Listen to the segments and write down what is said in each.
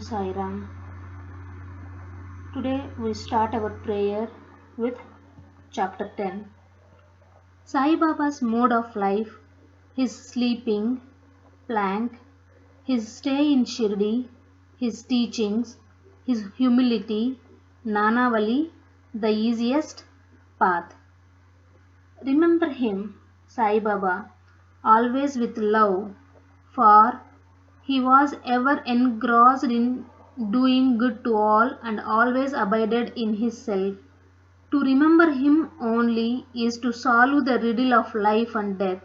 Sai Ram. Today we start our prayer with chapter 10. Sai Baba's mode of life, his sleeping, plank, his stay in Shirdi, his teachings, his humility, Nanavali, the easiest path. Remember him, Sai Baba, always with love, for he was ever engrossed in doing good to all and always abided in his self. To remember him only is to solve the riddle of life and death.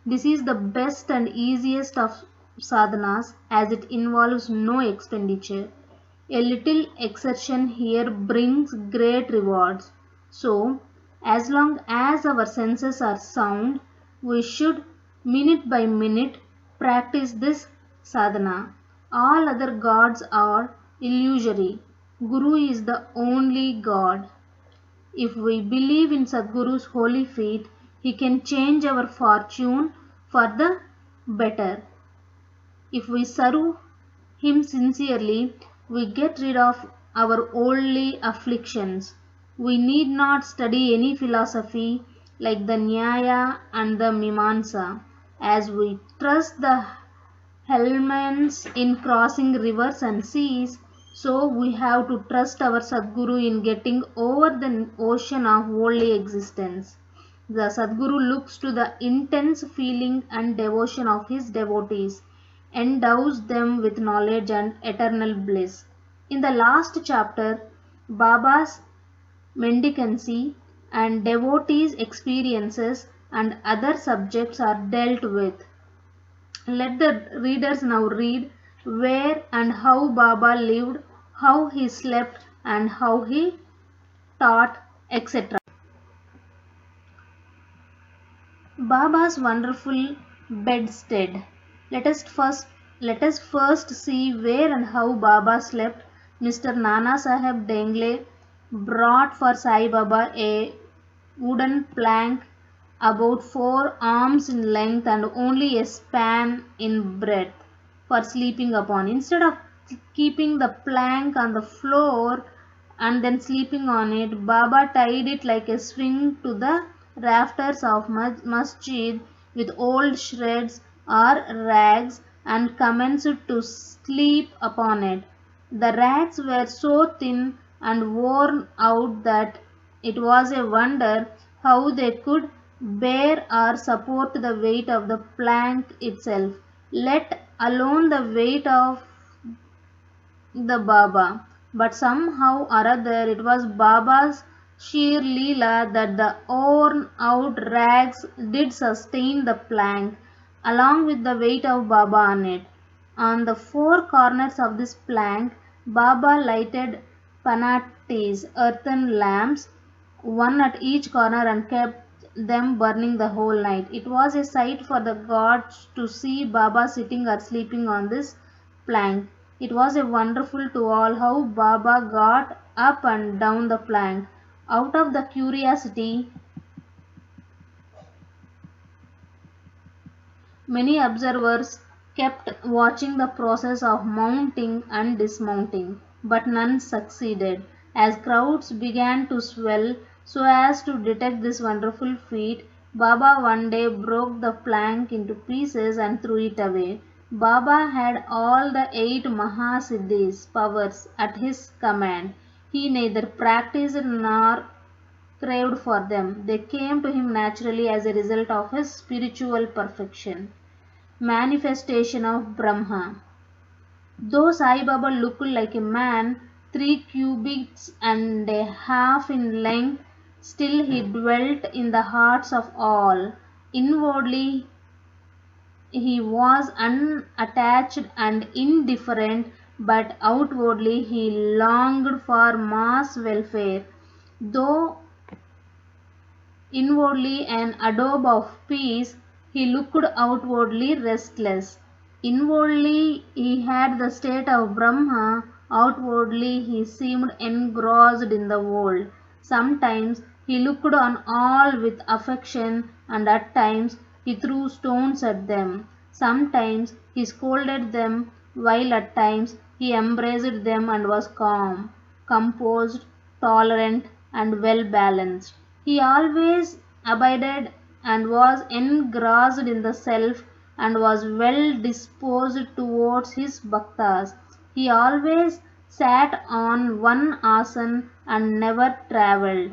This is the best and easiest of sadhanas as it involves no expenditure. A little exertion here brings great rewards. So, as long as our senses are sound, we should minute by minute practice this sadhana. All other gods are illusory. Guru is the only God. If we believe in Sadguru's holy feet, he can change our fortune for the better. If we serve him sincerely, we get rid of our worldly afflictions. We need not study any philosophy like the Nyaya and the Mimamsa, as we trust the Hellmans in crossing rivers and seas, so we have to trust our Sadguru in getting over the ocean of worldly existence. The Sadguru looks to the intense feeling and devotion of his devotees, endows them with knowledge and eternal bliss. In the last chapter, Baba's mendicancy and devotees' experiences and other subjects are dealt with. Let the readers now read where and how Baba lived, how he slept and how he taught, etc. Baba's wonderful bedstead. Let us first see where and how Baba slept. Mr. Nana Sahib Dengle brought for Sai Baba a wooden plank about 4 arms in length and only a span in breadth for sleeping upon. Instead of keeping the plank on the floor and then sleeping on it, Baba tied it like a swing to the rafters of masjid with old shreds or rags and commenced to sleep upon it. The rags were so thin and worn out that it was a wonder how they could bear or support the weight of the plank itself, let alone the weight of the Baba. But somehow or other it was Baba's sheer leela that the worn out rags did sustain the plank along with the weight of Baba on it. On the 4 corners of this plank, Baba lighted panatis, earthen lamps, one at each corner, and kept them burning the whole night. It was a sight for the gods to see Baba sitting or sleeping on this plank. It was a wonderful to all how Baba got up and down the plank. Out of the curiosity, many observers kept watching the process of mounting and dismounting, but none succeeded. As crowds began to swell so as to detect this wonderful feat, Baba one day broke the plank into pieces and threw it away. Baba had all the 8 Mahasiddhis powers at his command. He neither practiced nor craved for them. They came to him naturally as a result of his spiritual perfection. Manifestation of Brahma. Though Sai Baba looked like a man 3 cubits and a half in length, still he dwelt in the hearts of all. Inwardly he was unattached and indifferent, but outwardly he longed for mass welfare. Though inwardly an adobe of peace, he looked outwardly restless. Inwardly he had the state of Brahma, outwardly he seemed engrossed in the world. Sometimes he looked on all with affection, and at times he threw stones at them. Sometimes he scolded them, while at times He embraced them and was calm, composed, tolerant, and well balanced. He always abided and was engrossed in the self and was well disposed towards his bhaktas. He always sat on one asana and never travelled.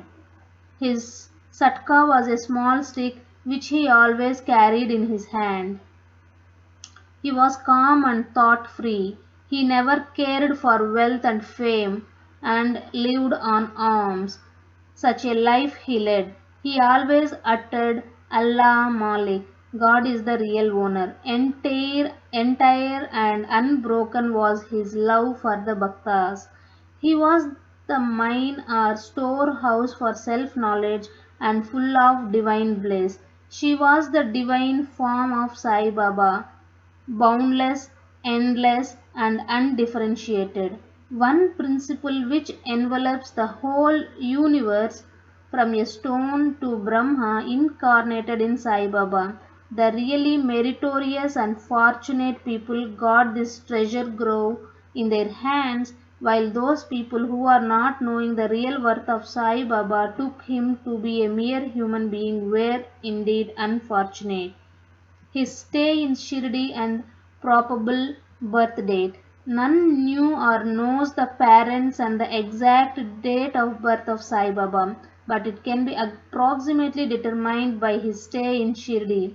His satka was a small stick which he always carried in his hand. He was calm and thought free. He never cared for wealth and fame and lived on alms. Such a life he led. He always uttered Allah Malik. God is the real owner. Entire and unbroken was his love for the bhaktas. He was the mine or storehouse for self-knowledge and full of divine bliss. She was the divine form of Sai Baba, boundless, endless, and undifferentiated. One principle which envelops the whole universe from a stone to Brahma incarnated in Sai Baba. The really meritorious and fortunate people got this treasure grove in their hands, while those people who are not knowing the real worth of Sai Baba took him to be a mere human being were indeed unfortunate. His stay in Shirdi and probable birth date. None knew or knows the parents and the exact date of birth of Sai Baba, but it can be approximately determined by his stay in Shirdi.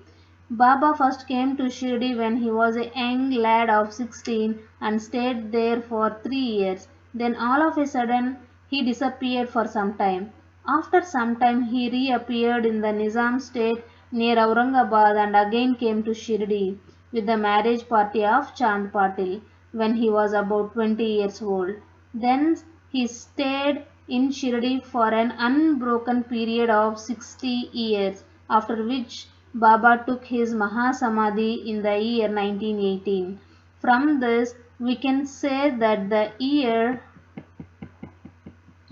Baba first came to Shirdi when he was a young lad of 16 and stayed there for 3 years. Then all of a sudden he disappeared for some time. After some time he reappeared in the Nizam state near Aurangabad and again came to Shirdi with the marriage party of Chand Patil when he was about 20 years old. Then he stayed in Shirdi for an unbroken period of 60 years, after which Baba took his Mahasamadhi in the year 1918. From this, we can say that the year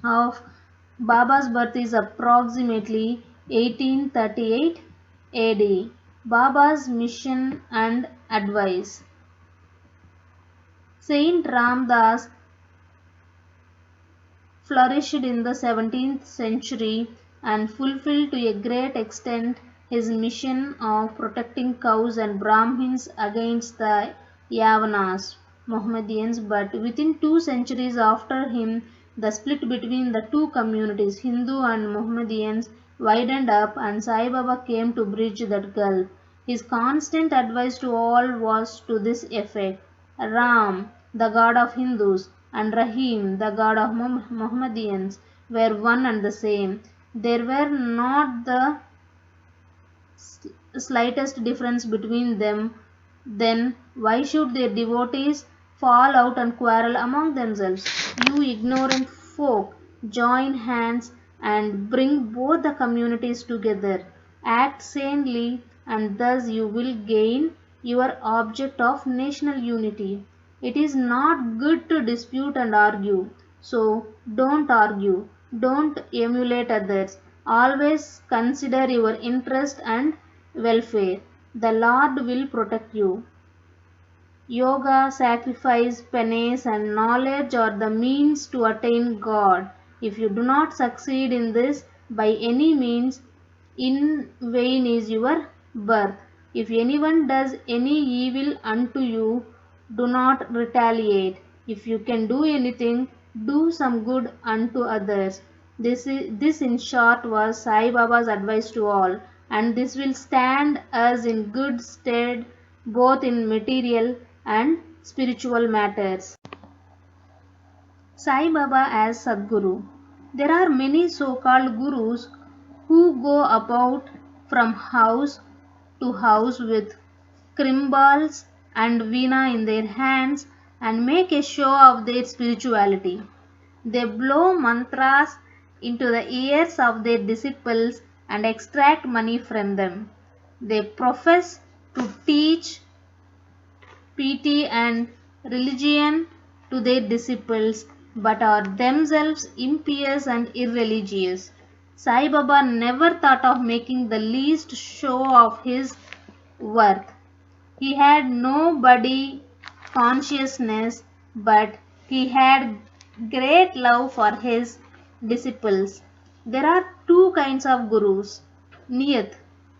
of Baba's birth is approximately 1838 AD. Baba's mission and advice. Saint Ramdas flourished in the 17th century and fulfilled to a great extent his mission of protecting cows and Brahmins against the Yavanas, Mohammedans, but within 2 centuries after him, the split between the two communities, Hindu and Mohammedans, widened up and Sai Baba came to bridge that gulf. His constant advice to all was to this effect: Ram, the god of Hindus, and Rahim, the god of Mohammedans, were one and the same. There were not the slightest difference between them. Then why should their devotees fall out and quarrel among themselves? You ignorant folk, join hands and bring both the communities together. Act sanely, and thus you will gain your object of national unity. It is not good to dispute and argue, so don't argue. Don't emulate others. Always consider your interest and welfare. The Lord will protect you. Yoga, sacrifice, penance, and knowledge are the means to attain God. If you do not succeed in this by any means, in vain is your birth. If anyone does any evil unto you, do not retaliate. If you can do anything, do some good unto others. This in short was Sai Baba's advice to all, and this will stand us in good stead both in material and spiritual matters. Sai Baba as Sadguru. There are many so-called gurus who go about from house to house with cymbals and veena in their hands and make a show of their spirituality. They blow mantras into the ears of their disciples and extract money from them. They profess to teach piety and religion to their disciples, but are themselves impious and irreligious. Sai Baba never thought of making the least show of his worth. He had no body consciousness, but he had great love for his disciples. There are two kinds of gurus, Niyat,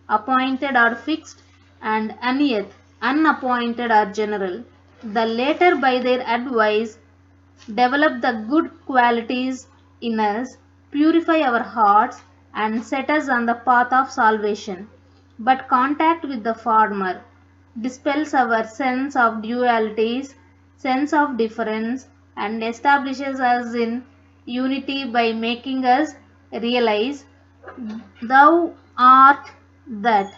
appointed or fixed, and Aniyat, unappointed or general. The latter, by their advice, develop the good qualities in us, purify our hearts, and set us on the path of salvation. But contact with the former dispels our sense of dualities, sense of difference, and establishes us in unity by making us realize thou art that.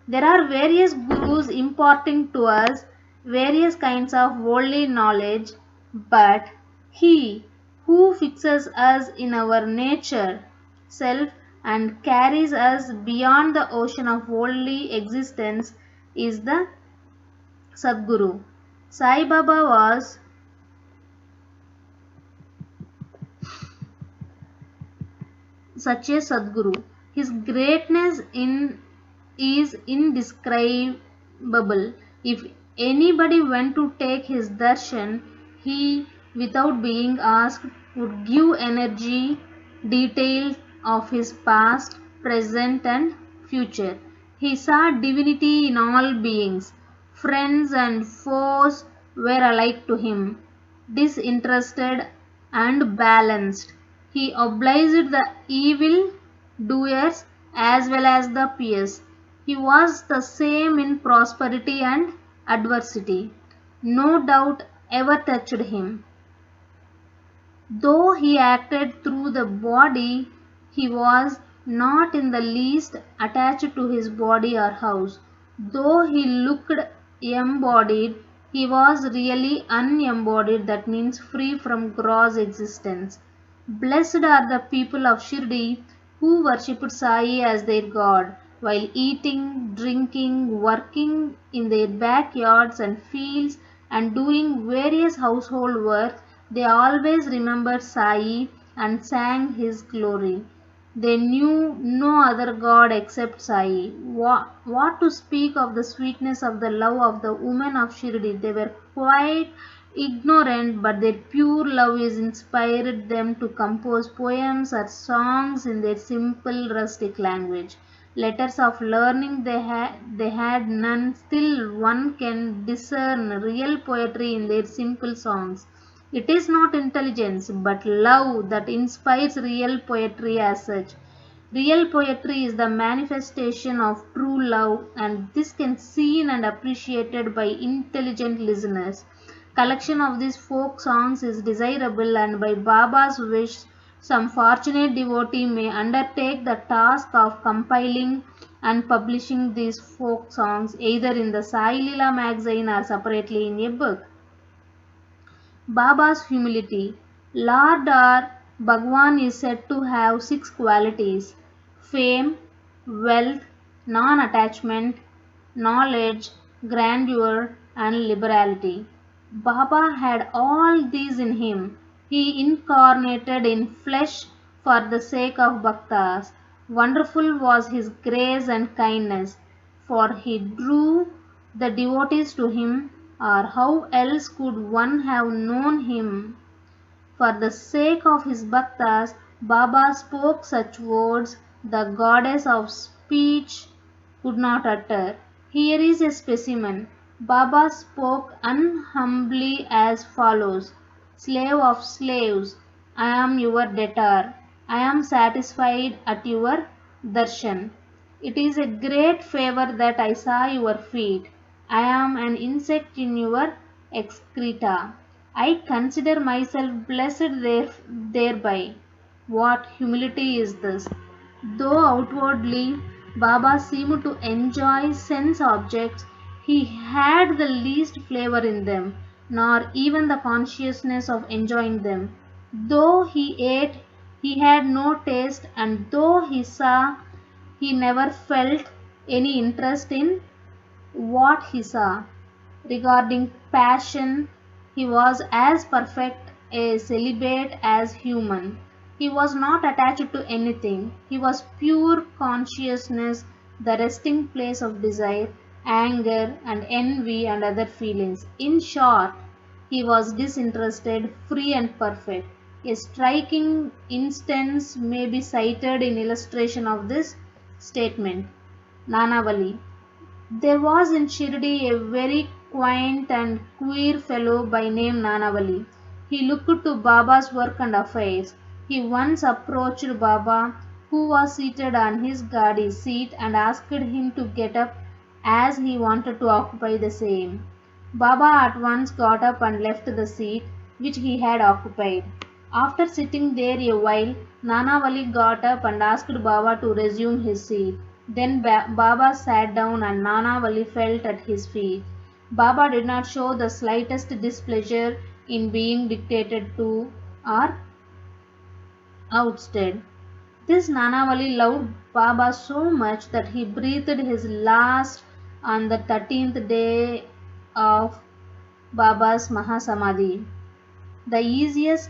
There are various gurus imparting to us various kinds of worldly knowledge, but he who fixes us in our nature, self, and carries us beyond the ocean of worldly existence is the Sadguru. Sai Baba was such a Sadguru. His greatness is indescribable. If anybody went to take his darshan, he, without being asked, would give energy, details of his past, present, and future. He saw divinity in all beings. Friends and foes were alike to him, disinterested and balanced. He obliged the evil doers as well as the pious. He was the same in prosperity and adversity. No doubt ever touched him. Though he acted through the body, he was not in the least attached to his body or house. Though he looked embodied, he was really unembodied, that means free from gross existence. Blessed are the people of Shirdi who worshipped Sai as their god, while eating, drinking, working in their backyards and fields, and doing various household work. They always remembered Sai and sang his glory. They knew no other god except Sai. What to speak of the sweetness of the love of the women of Shirdi? They were quite ignorant, but their pure love is inspired them to compose poems or songs in their simple rustic language. Letters of learning they had none, still one can discern real poetry in their simple songs. It is not intelligence, but love that inspires real poetry as such. Real poetry is the manifestation of true love, and this can seen and appreciated by intelligent listeners. Collection of these folk songs is desirable, and by Baba's wish, some fortunate devotee may undertake the task of compiling and publishing these folk songs either in the Sai Leela magazine or separately in a book. Baba's humility. Lord or Bhagwan is said to have 6 qualities: fame, wealth, non-attachment, knowledge, grandeur, and liberality. Baba had all these in him. He incarnated in flesh for the sake of bhaktas. Wonderful was his grace and kindness, for he drew the devotees to him, or how else could one have known him? For the sake of his bhaktas, Baba spoke such words the goddess of speech could not utter. Here is a specimen. Baba spoke unhumbly as follows: Slave of slaves, I am your debtor. I am satisfied at your darshan. It is a great favor that I saw your feet. I am an insect in your excreta. I consider myself blessed thereby. What humility is this! Though outwardly Baba seemed to enjoy sense objects, he had the least flavor in them, nor even the consciousness of enjoying them. Though he ate, he had no taste, and though he saw, he never felt any interest in what he saw. Regarding passion, he was as perfect a celibate as human. He was not attached to anything. He was pure consciousness, the resting place of desire, anger, and envy and other feelings. In short, He was disinterested, free and perfect. A striking instance may be cited in illustration of this statement. Nanavali. There was in Shirdi a very quaint and queer fellow by name Nanavali. He looked to Baba's work and affairs. He once approached Baba, who was seated on his gadi seat, and asked him to get up as he wanted to occupy the same. Baba at once got up and left the seat which he had occupied. After sitting there a while, Nanavali got up and asked Baba to resume his seat. Then Baba sat down and Nanavali felt at his feet. Baba did not show the slightest displeasure in being dictated to or ousted. This Nanavali loved Baba so much that he breathed his last on the 13th day of Baba's Mahasamadhi. The easiest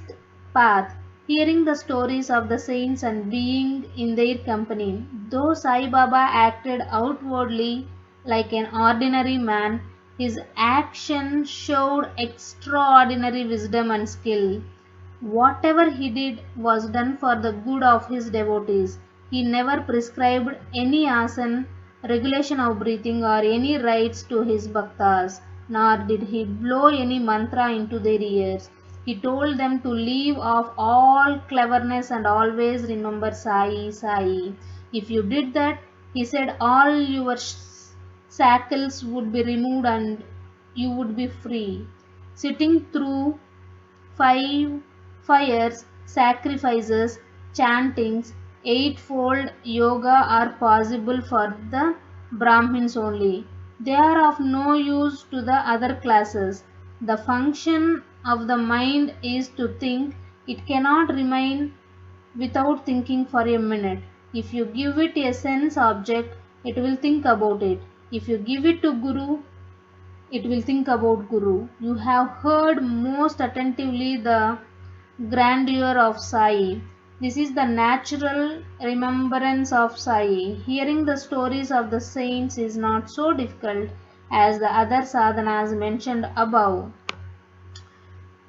path, hearing the stories of the saints and being in their company. Though Sai Baba acted outwardly like an ordinary man, his action showed extraordinary wisdom and skill. Whatever he did was done for the good of his devotees. He never prescribed any asana, regulation of breathing, or any rites to his bhaktas, nor did he blow any mantra into their ears. He told them to leave off all cleverness and always remember Sai, Sai. If you did that, he said, all your shackles would be removed and you would be free. Sitting through 5 fires, sacrifices, chantings, eightfold yoga are possible for the Brahmins only. They are of no use to the other classes. The function of the mind is to think. It cannot remain without thinking for a minute. If you give it a sense object, it will think about it. If you give it to Guru, it will think about Guru. You have heard most attentively the grandeur of Sai. This is the natural remembrance of Sai. Hearing the stories of the saints is not so difficult as the other sadhanas mentioned above.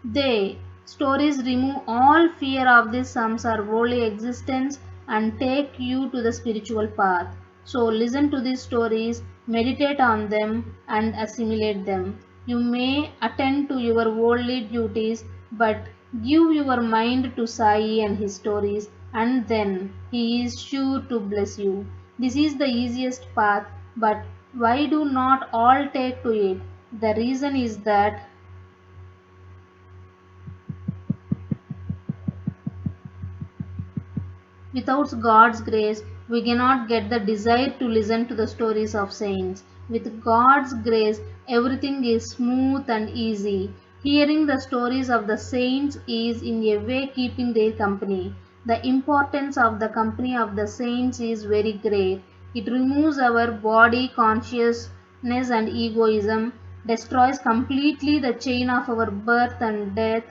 They stories remove all fear of this samsara worldly existence and take you to the spiritual path. So listen to these stories, meditate on them and assimilate them. You may attend to your worldly duties, but give your mind to Sai and his stories, and then he is sure to bless you. This is the easiest path, but why do not all take to it? The reason is that without God's grace, we cannot get the desire to listen to the stories of saints. With God's grace, everything is smooth and easy. Hearing the stories of the saints is in a way keeping their company. The importance of the company of the saints is very great. It removes our body consciousness and egoism, destroys completely the chain of our birth and death,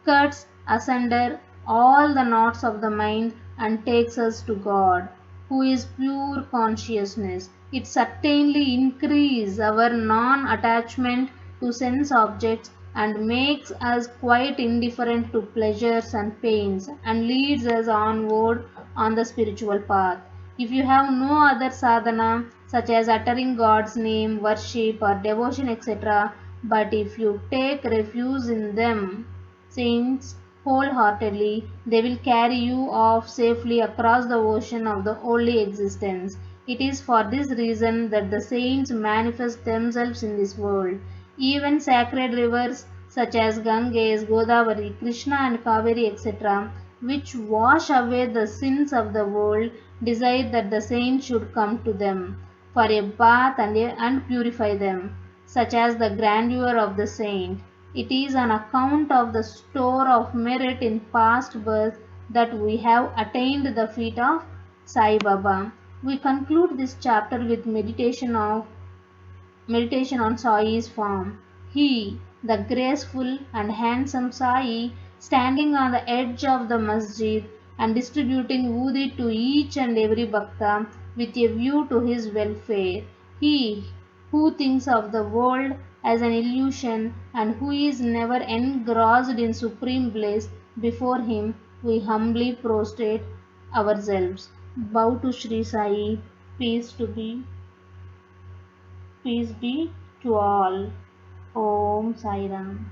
cuts asunder all the knots of the mind, and takes us to God, who is pure consciousness. It certainly increases our non-attachment to sense objects and makes us quite indifferent to pleasures and pains and leads us onward on the spiritual path. If you have no other sadhana such as uttering God's name, worship or devotion etc., but if you take refuge in them, saints, wholeheartedly, they will carry you off safely across the ocean of the holy existence. It is for this reason that the saints manifest themselves in this world. Even sacred rivers such as Ganges, Godavari, Krishna and Kaveri etc., which wash away the sins of the world, desire that the saints should come to them for a bath and purify them, such as the grandeur of the saint. It is on account of the store of merit in past birth that we have attained the feet of Sai Baba. We conclude this chapter with meditation on Sai's form. He, the graceful and handsome Sai, standing on the edge of the masjid and distributing woodi to each and every bhakta with a view to his welfare. He who thinks of the world as an illusion and who is never engrossed in supreme bliss, before him we humbly prostrate ourselves. Bow to Sri Sai, peace be to all. Om Sai Ram.